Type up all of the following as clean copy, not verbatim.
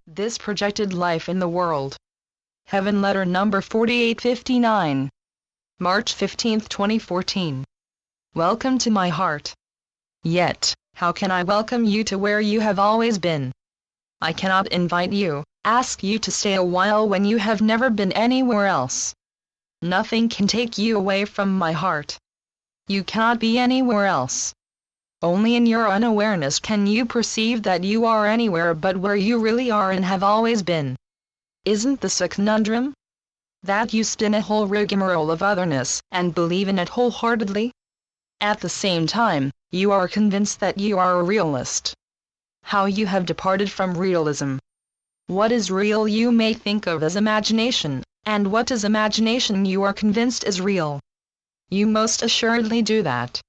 This projected life in the world. Heaven letter number 4859. March 15, 2014. Welcome to my heart. Yet, how can I welcome you to where you have always been? I cannot invite you, ask you to stay a while when you have never been anywhere else. Nothing can take you away from my heart. You cannot be anywhere else. Only in your unawareness can you perceive that you are anywhere but where you really are and have always been. Isn't this a conundrum? That you spin a whole rigmarole of otherness and believe in it wholeheartedly? At the same time, you are convinced that you are a realist. How you have departed from realism. What is real you may think of as imagination, and what is imagination you are convinced is real. You most assuredly do that.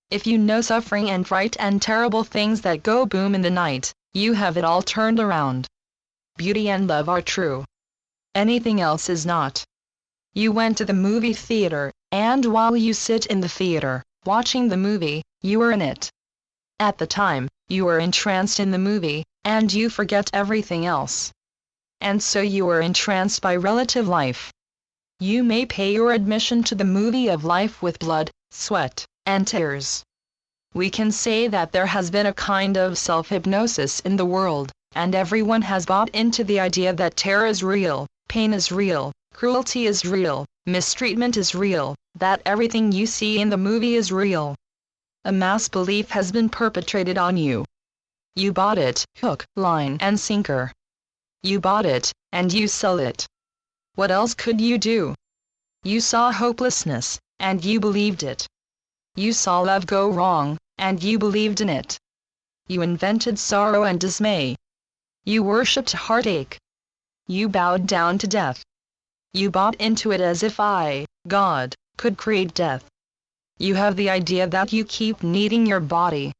If you know suffering and fright and terrible things that go boom in the night, you have it all turned around. Beauty and love are true. Anything else is not. You went to the movie theater, and while you sit in the theater, watching the movie, you are in it. At the time, you are entranced in the movie, and you forget everything else. And so you are entranced by relative life. You may pay your admission to the movie of life with blood, sweat, and tears. We can say that there has been a kind of self-hypnosis in the world, and everyone has bought into the idea that terror is real, pain is real, cruelty is real, mistreatment is real, that everything you see in the movie is real. A mass belief has been perpetrated on you. You bought it, hook, line, and sinker. You bought it, and you sell it. What else could you do? You saw hopelessness, and you believed it. You saw love go wrong, and you believed in it. You invented sorrow and dismay. You worshipped heartache. You bowed down to death. You bought into it as if I, God, could create death. You have the idea that you keep needing your body.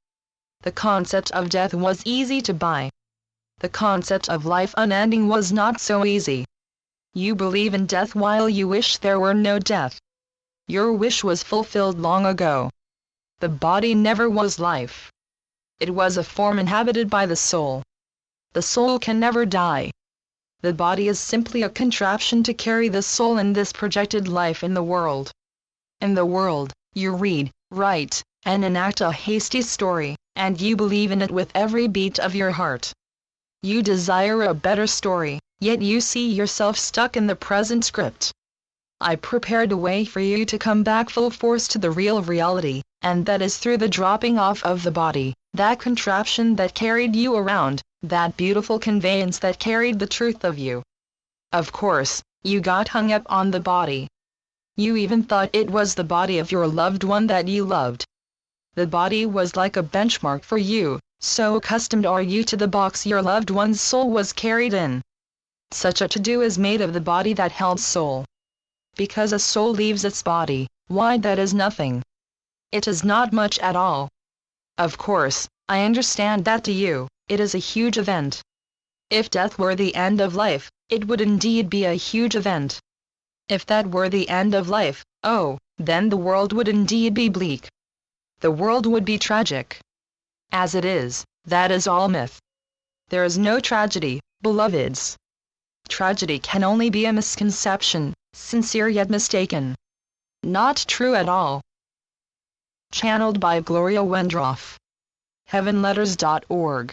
The concept of death was easy to buy. The concept of life unending was not so easy. You believe in death while you wish there were no death. Your wish was fulfilled long ago. The body never was life. It was a form inhabited by the soul. The soul can never die. The body is simply a contraption to carry the soul in this projected life in the world. In the world, you read, write, and enact a hasty story, and you believe in it with every beat of your heart. You desire a better story, yet you see yourself stuck in the present script. I prepared a way for you to come back full force to the real reality, and that is through the dropping off of the body, that contraption that carried you around, that beautiful conveyance that carried the truth of you. Of course, you got hung up on the body. You even thought it was the body of your loved one that you loved. The body was like a benchmark for you, so accustomed are you to the box your loved one's soul was carried in. Such a to-do is made of the body that held soul. Because a soul leaves its body, why that is nothing. It is not much at all. Of course, I understand that to you, it is a huge event. If death were the end of life, it would indeed be a huge event. If that were the end of life, oh, then the world would indeed be bleak. The world would be tragic. As it is, that is all myth. There is no tragedy, beloveds. Tragedy can only be a misconception, sincere yet mistaken. Not true at all. Channeled by Gloria Wendroff. heavenletters.org